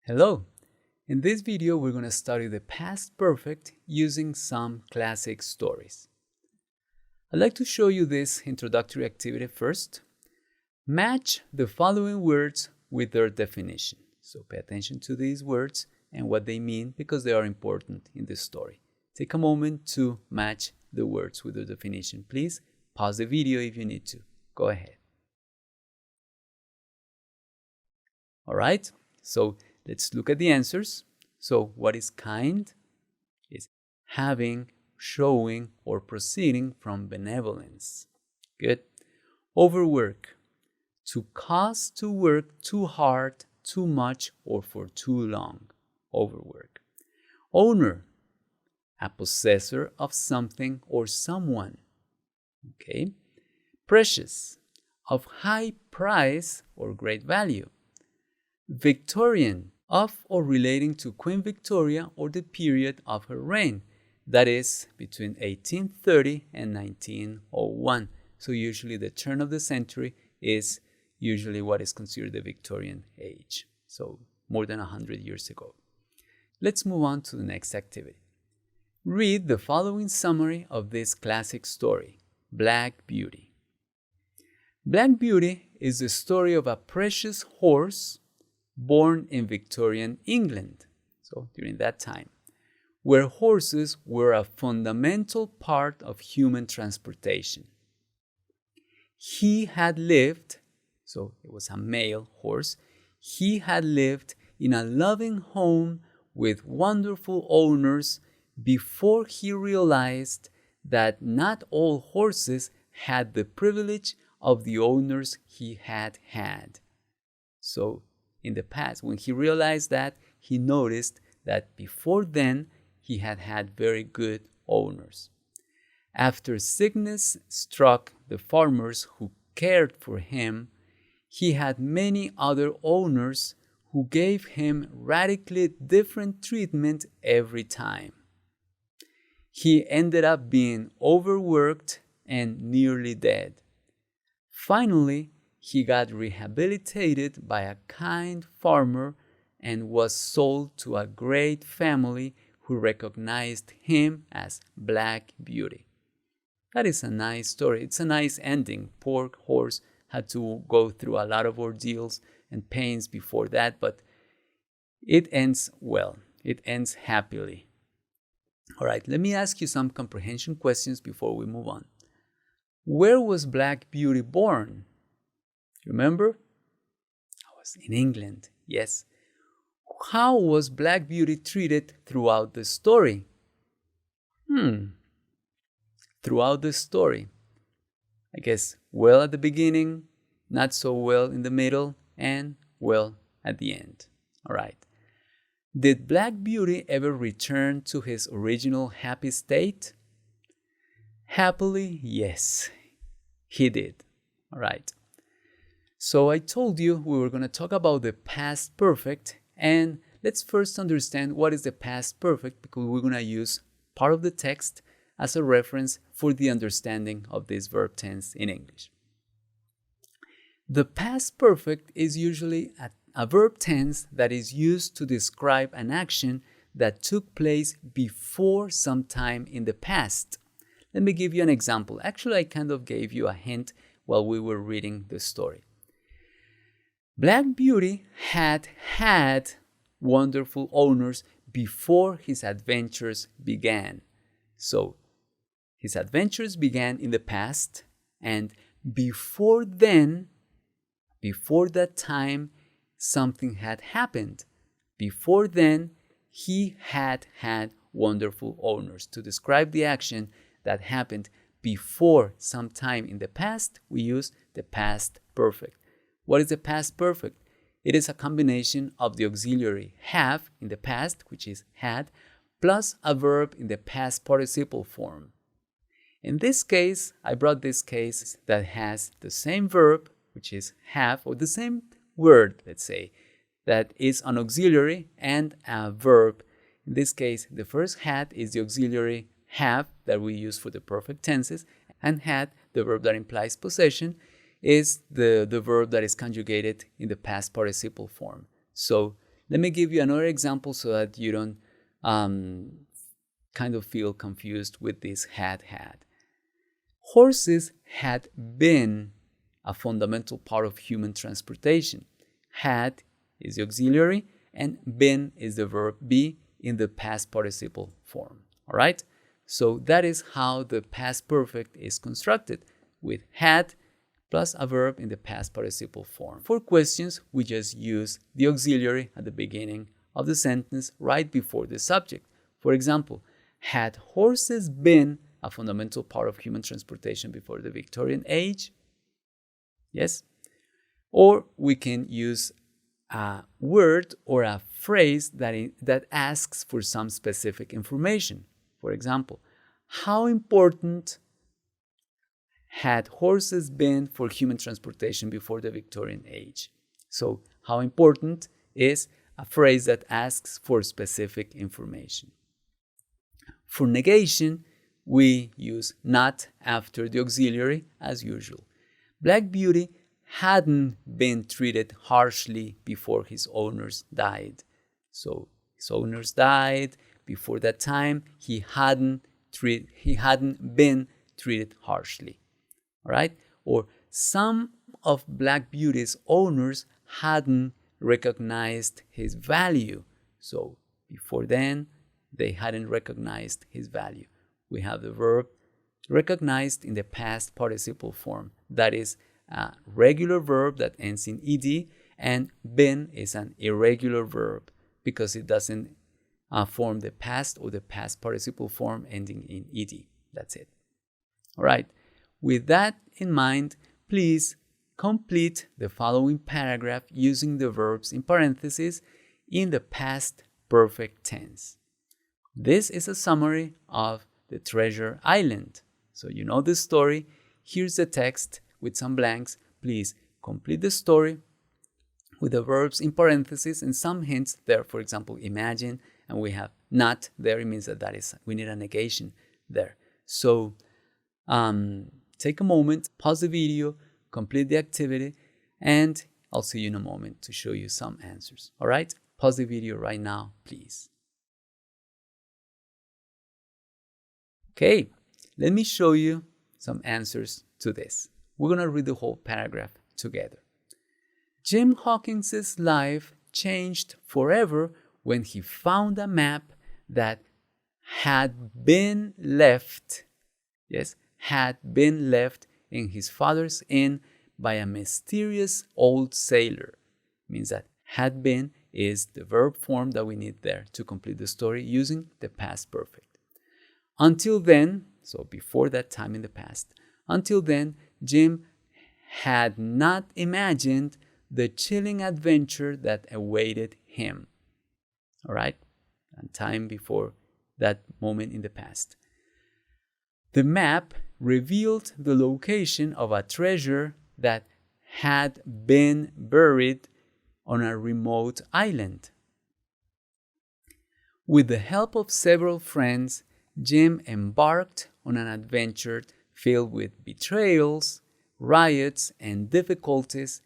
Hello! In this video, we're going to study the past perfect using some classic stories. I'd like to show you this introductory activity first. Match the following words with their definition. So pay attention to these words and what they mean because they are important in this story. Take a moment to match the words with their definition. Please pause the video if you need to. Go ahead. All right, so let's look at the answers. So what is kind? Is having, showing, or proceeding from benevolence. Good. Overwork. To cause to work too hard, too much, or for too long. Overwork. Owner. A possessor of something or someone. Okay. Precious. Of high price or great value. Victorian, of or relating to Queen Victoria or the period of her reign, that is between 1830 and 1901. So usually the turn of the century is usually what is considered the Victorian age, so more than 100 years ago. Let's move on to the next activity. Read the following summary of this classic story, Black Beauty. Black Beauty is the story of a precious horse born in Victorian England, so during that time, where horses were a fundamental part of human transportation. He had lived, so it was a male horse, he had lived in a loving home with wonderful owners before he realized that not all horses had the privilege of the owners he had had. So in the past, when he realized that, he noticed that before then, he had had very good owners. After sickness struck the farmers who cared for him, he had many other owners who gave him radically different treatment every time. He ended up being overworked and nearly dead. Finally, he got rehabilitated by a kind farmer and was sold to a great family who recognized him as Black Beauty. That is a nice story. It's a nice ending. Poor horse had to go through a lot of ordeals and pains before that, but it ends well. It ends happily. All right, let me ask you some comprehension questions before we move on. Where was Black Beauty born? Remember? I was in England, yes. How was Black Beauty treated throughout the story? Throughout the story. I guess well at the beginning, not so well in the middle, and well at the end. All right. Did Black Beauty ever return to his original happy state? Happily, yes, he did. All right. So I told you we were going to talk about the past perfect, and let's first understand what is the past perfect because we're going to use part of the text as a reference for the understanding of this verb tense in English. The past perfect is usually a verb tense that is used to describe an action that took place before some time in the past. Let me give you an example. Actually, I kind of gave you a hint while we were reading the story. Black Beauty had had wonderful owners before his adventures began. So his adventures began in the past, and before then, before that time, something had happened. Before then, he had had wonderful owners. To describe the action that happened before some time in the past, we use the past perfect. What is the past perfect? It is a combination of the auxiliary have in the past, which is had, plus a verb in the past participle form. In this case, I brought this case that has the same verb, which is have, or the same word, let's say, that is an auxiliary and a verb. In this case, the first had is the auxiliary have that we use for the perfect tenses, and had, the verb that implies possession, is the verb that is conjugated in the past participle form. So Let me give you another example so that you don't kind of feel confused with this had. Horses had been a fundamental part of human transportation. Had is the auxiliary, and been is the verb be in the past participle form. All right? So that is how the past perfect is constructed, with had plus a verb in the past participle form. For questions, we just use the auxiliary at the beginning of the sentence right before the subject. For example, had horses been a fundamental part of human transportation before the Victorian age? Yes. Or we can use a word or a phrase that asks for some specific information. For example, how important had horses been for human transportation before the Victorian age? So, how important is a phrase that asks for specific information. For negation, we use not after the auxiliary as usual. Black Beauty hadn't been treated harshly before his owners died. So his owners died. Before that time, he hadn't been treated harshly. All right? Or some of Black Beauty's owners hadn't recognized his value. So before then, they hadn't recognized his value. We have the verb recognized in the past participle form. That is a regular verb that ends in ed, and been is an irregular verb because it doesn't form the past or the past participle form ending in ed. That's it. All right. With that in mind, please complete the following paragraph using the verbs in parentheses in the past perfect tense. This is a summary of the Treasure Island. So you know the story. Here's the text with some blanks. Please complete the story with the verbs in parentheses and some hints there. For example, imagine, and we have not there. It means that is we need a negation there. So take a moment, pause the video, complete the activity, and I'll see you in a moment to show you some answers. All right? Pause the video right now, please. Okay, let me show you some answers to this. We're going to read the whole paragraph together. Jim Hawkins's life changed forever when he found a map that had been left, had been left in his father's inn by a mysterious old sailor. Means that had been is the verb form that we need there to complete the story using the past perfect. Until then, so before that time in the past, until then, Jim had not imagined the chilling adventure that awaited him. All right? And time before that moment in the past. The map revealed the location of a treasure that had been buried on a remote island. With the help of several friends, Jim embarked on an adventure filled with betrayals, riots, and difficulties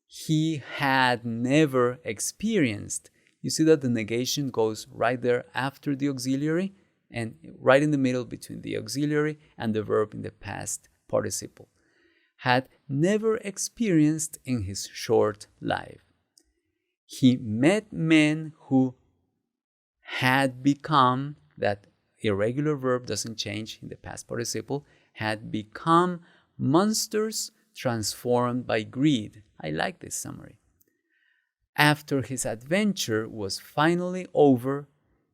he had never experienced. You see that the negation goes right there after the auxiliary and right in the middle between the auxiliary and the verb in the past participle. Had never experienced in his short life. He met men who had become, that irregular verb doesn't change in the past participle, had become monsters transformed by greed. I like this summary. After his adventure was finally over,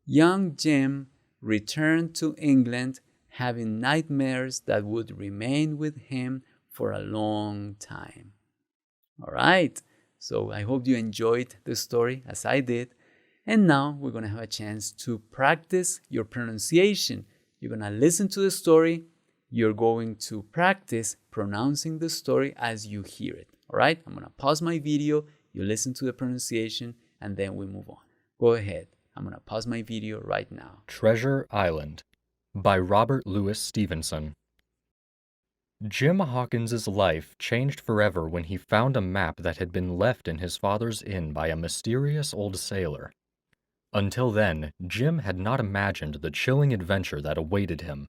young Jim returned to England having nightmares that would remain with him for a long time. All right, so I hope you enjoyed the story as I did. And now we're going to have a chance to practice your pronunciation. You're going to listen to the story. You're going to practice pronouncing the story as you hear it. All right, I'm going to pause my video. You listen to the pronunciation, and then we move on. Go ahead. I'm going to pause my video right now. Treasure Island by Robert Louis Stevenson. Jim Hawkins's life changed forever when he found a map that had been left in his father's inn by a mysterious old sailor. Until then, Jim had not imagined the chilling adventure that awaited him.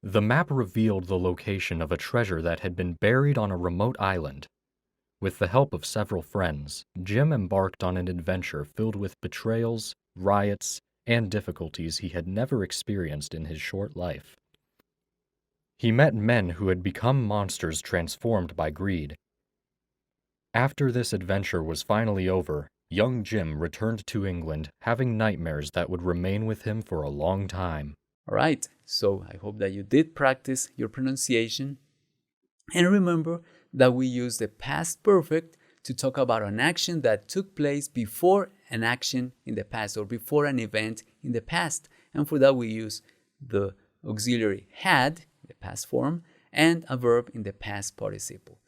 The map revealed the location of a treasure that had been buried on a remote island. With the help of several friends, Jim embarked on an adventure filled with betrayals, riots, and difficulties he had never experienced in his short life. He met men who had become monsters transformed by greed. After this adventure was finally over, young Jim returned to England, having nightmares that would remain with him for a long time. All right, so I hope that you did practice your pronunciation. And remember that we use the past perfect to talk about an action that took place before an action in the past or before an event in the past. And for that, we use the auxiliary had, the past form, and a verb in the past participle.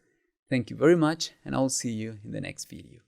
Thank you very much, and I'll see you in the next video.